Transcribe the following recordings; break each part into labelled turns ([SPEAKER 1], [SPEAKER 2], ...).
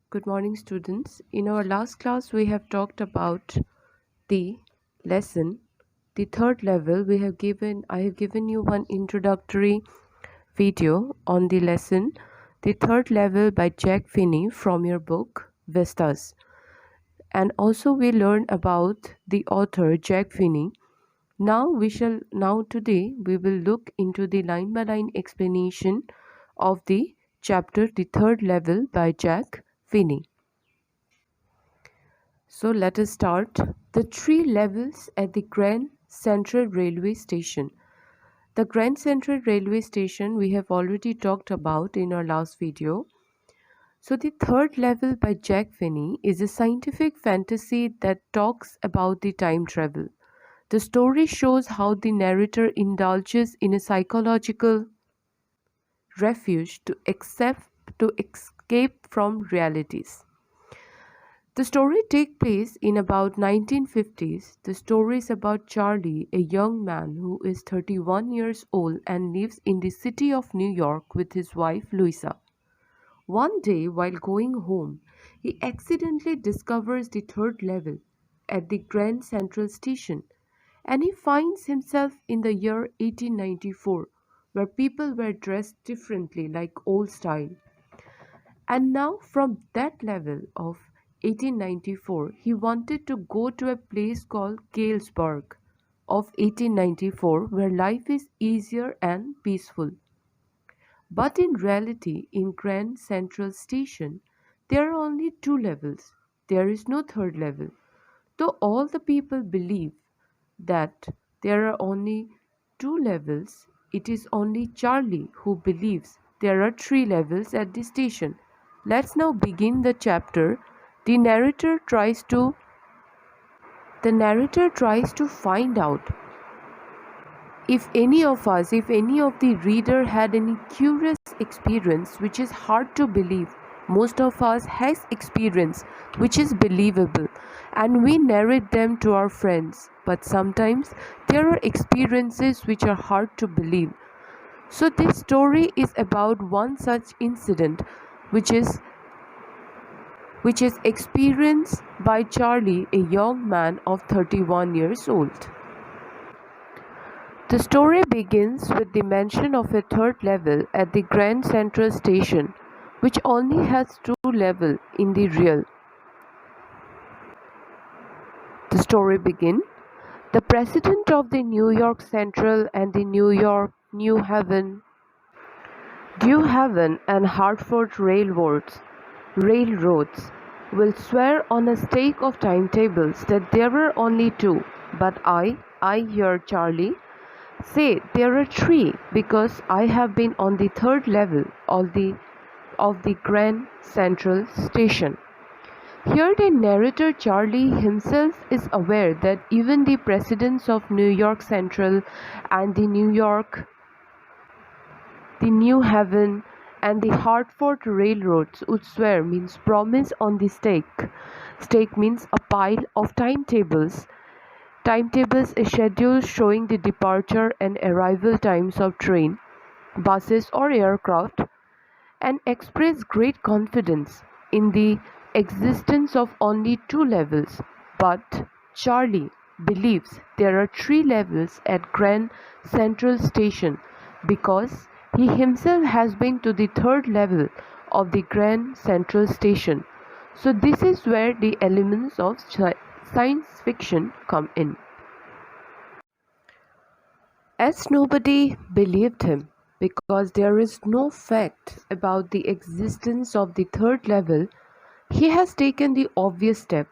[SPEAKER 1] Good morning, students. In our last class, we have talked about the lesson, the third level. I have given you one introductory video on the lesson, the third level by Jack Finney from your book Vistas. And also we learned about the author Jack Finney. Now today we will look into the line by line explanation of the chapter, the third level by Jack Finney. So let us start. The three levels at the Grand Central Railway Station. The Grand Central Railway Station we have already talked about in our last video. So the third level by Jack Finney is a scientific fantasy that talks about the time travel. The story shows how the narrator indulges in a psychological refuge to escape from realities. The story takes place in about 1950s. The story is about Charlie, a young man who is 31 years old and lives in the city of New York with his wife Louisa. One day while going home, he accidentally discovers the third level at the Grand Central Station and he finds himself in the year 1894 where people were dressed differently like old style. And now from that level of 1894, he wanted to go to a place called Galesburg of 1894 where life is easier and peaceful. But in reality, in Grand Central Station, there are only two levels. There is no third level. Though all the people believe that there are only two levels, it is only Charlie who believes there are three levels at the station. Let's now begin the chapter. The narrator tries to find out if any of the reader had any curious experience which is hard to believe. Most of us has experience which is believable and we narrate them to our friends, but sometimes there are experiences which are hard to believe. So this story is about one such incident which is experienced by Charlie, a young man of 31 years old. The story begins with the mention of a third level at the Grand Central Station, which only has two levels in the real. The story begins. The president of the New York Central and the New Haven and Hartford railroads will swear on a stake of timetables that there are only two, but I hear Charlie say there are three because I have been on the third level of the Grand Central Station. Here the narrator Charlie himself is aware that even the presidents of New York Central and the New Haven and the Hartford railroads would swear means promise on the stake. Stake means a pile of timetables. Timetables is schedule showing the departure and arrival times of train, buses or aircraft and express great confidence in the existence of only two levels. But Charlie believes there are three levels at Grand Central Station because he himself has been to the third level of the Grand Central Station. So this is where the elements of science fiction come in. As nobody believed him, because there is no fact about the existence of the third level, he has taken the obvious step.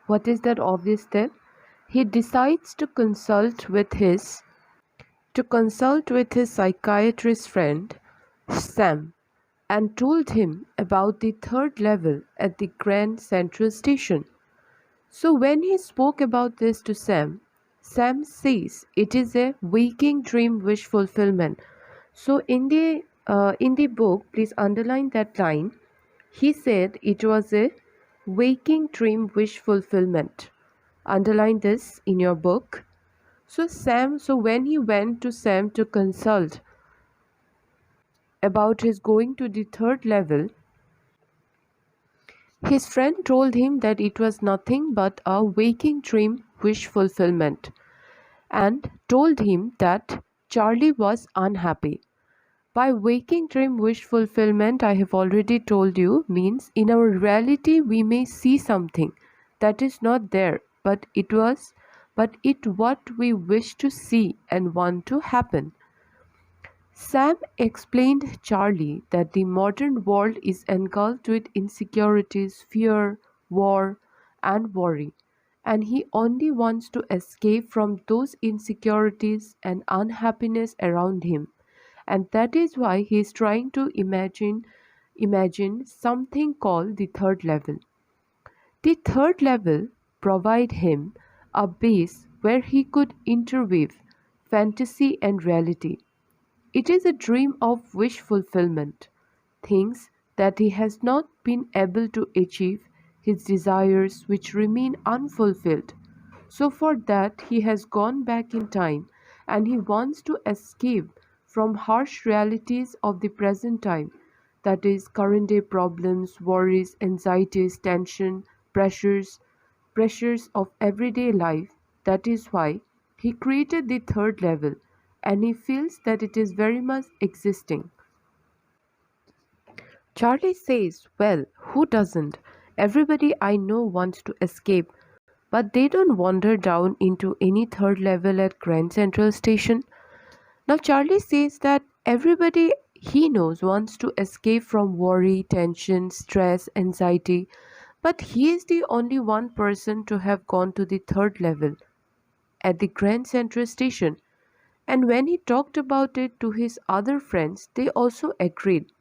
[SPEAKER 1] What is that obvious step? He decides to consult with his psychiatrist friend Sam and told him about the third level at the Grand Central Station. So when he spoke about this to Sam, Sam says it is a waking dream wish fulfillment. So in the book, please underline that line. He said it was a waking dream wish fulfillment. Underline this in your book. So when he went to Sam to consult about his going to the third level, His friend told him that it was nothing but a waking dream wish fulfillment and told him that Charlie was unhappy. By waking dream wish fulfillment, I have already told you, means in our reality we may see something that is not there, but it what we wish to see and want to happen. Sam explained Charlie that the modern world is engulfed with insecurities, fear, war, and worry, and he only wants to escape from those insecurities and unhappiness around him, and that is why he is trying to imagine something called the third level. The third level provide him a base where he could interweave fantasy and reality. It is a dream of wish fulfillment, things that he has not been able to achieve, his desires which remain unfulfilled. So, for that, he has gone back in time and he wants to escape from harsh realities of the present time, that is, current day problems, worries, anxieties, tension, pressures, pressures of everyday life. That is why he created the third level and he feels that it is very much existing. Charlie says, well, who doesn't? Everybody I know wants to escape, but they don't wander down into any third level at Grand Central Station. Now, Charlie says that everybody he knows wants to escape from worry, tension, stress, anxiety, but he is the only one person to have gone to the third level at the Grand Central Station. And when he talked about it to his other friends, they also agreed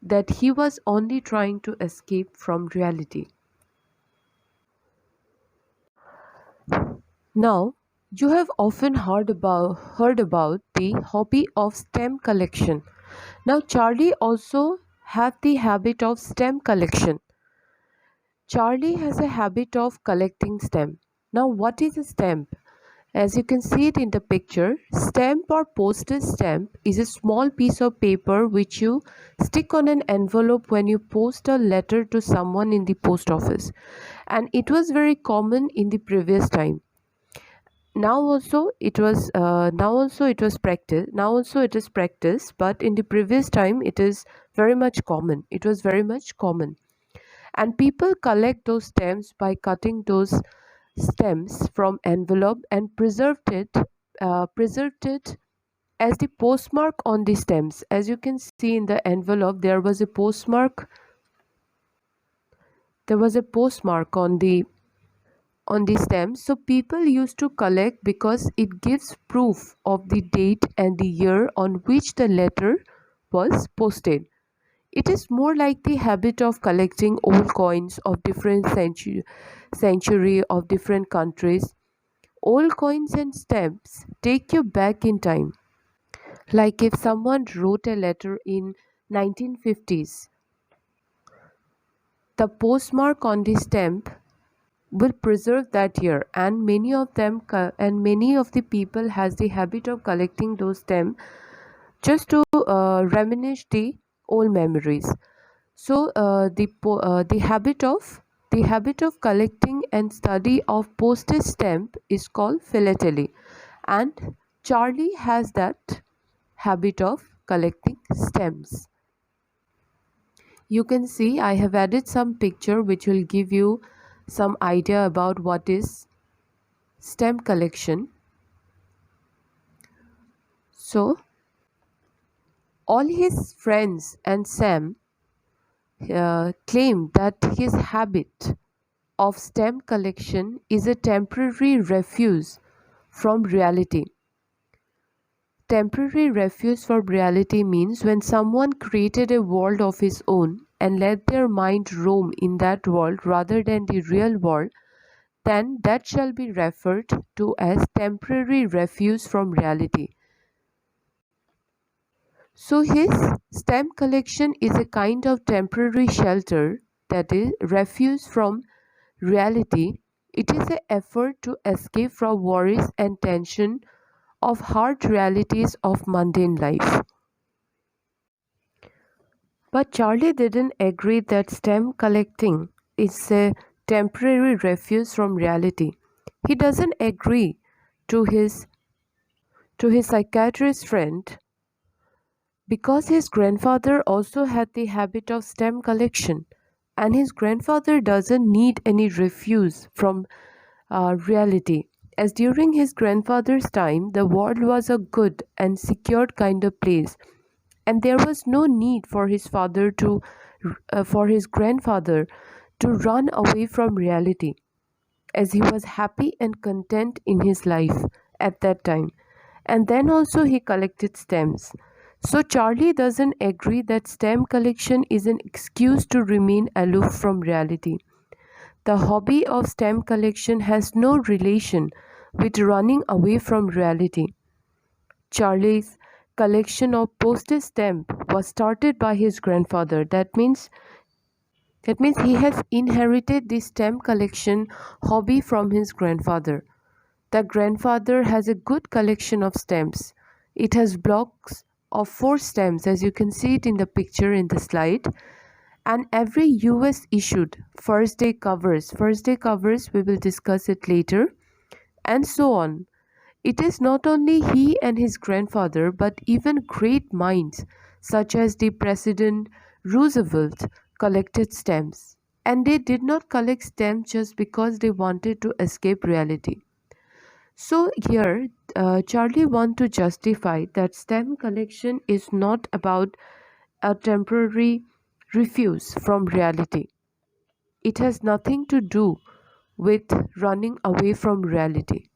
[SPEAKER 1] that he was only trying to escape from reality. Now, you have often heard about the hobby of stamp collection. Now, Charlie also have the habit of stamp collection. Charlie has a habit of collecting stamp. Now, what is a stamp? As you can see it in the picture, stamp or postage stamp is a small piece of paper which you stick on an envelope when you post a letter to someone in the post office. And it was very common in the previous time. Now also it is practiced, but in the previous time it is very much common. It was very much common, and people collect those stamps by cutting those stems from envelope and preserved it as the postmark on the stems. As you can see in the envelope, there was a postmark on the stems. So people used to collect because it gives proof of the date and the year on which the letter was posted. It is more like the habit of collecting old coins of different century of different countries. Old coins and stamps take you back in time. Like if someone wrote a letter in 1950s, the postmark on the stamp will preserve that year, and many of the people has the habit of collecting those stamps just to reminisce the old memories. So the habit of collecting and study of postage stamp is called philately, and Charlie has that habit of collecting stamps. You can see I have added some picture which will give you some idea about what is stamp collection. So all his friends and Sam claim that his habit of stamp collection is a temporary refuge from reality. Temporary refuge from reality means when someone created a world of his own and let their mind roam in that world rather than the real world, then that shall be referred to as temporary refuge from reality. So his stamp collection is a kind of temporary shelter, that is refuge from reality. It is an effort to escape from worries and tension of hard realities of mundane life. But Charlie didn't agree that stamp collecting it's a temporary refuge from reality. He doesn't agree to his psychiatrist friend because his grandfather also had the habit of stamp collection, and his grandfather doesn't need any refuge from reality, as during his grandfather's time the world was a good and secured kind of place, and there was no need for his grandfather to run away from reality, as he was happy and content in his life at that time. And then also he collected stamps. So Charlie doesn't agree that stamp collection is an excuse to remain aloof from reality. The hobby of stamp collection has no relation with running away from reality. Charlie's collection of postage stamps was started by his grandfather. That means he has inherited the stamp collection hobby from his grandfather. The grandfather has a good collection of stamps. It has blocks of 4 stamps, as you can see it in the picture in the slide, and every US issued first day covers we will discuss it later, and so on. It is not only he and his grandfather, but even great minds such as the President Roosevelt collected stamps. And they did not collect stamps just because they wanted to escape reality. So here, Charlie wants to justify that stamp collection is not about a temporary refuse from reality. It has nothing to do with running away from reality.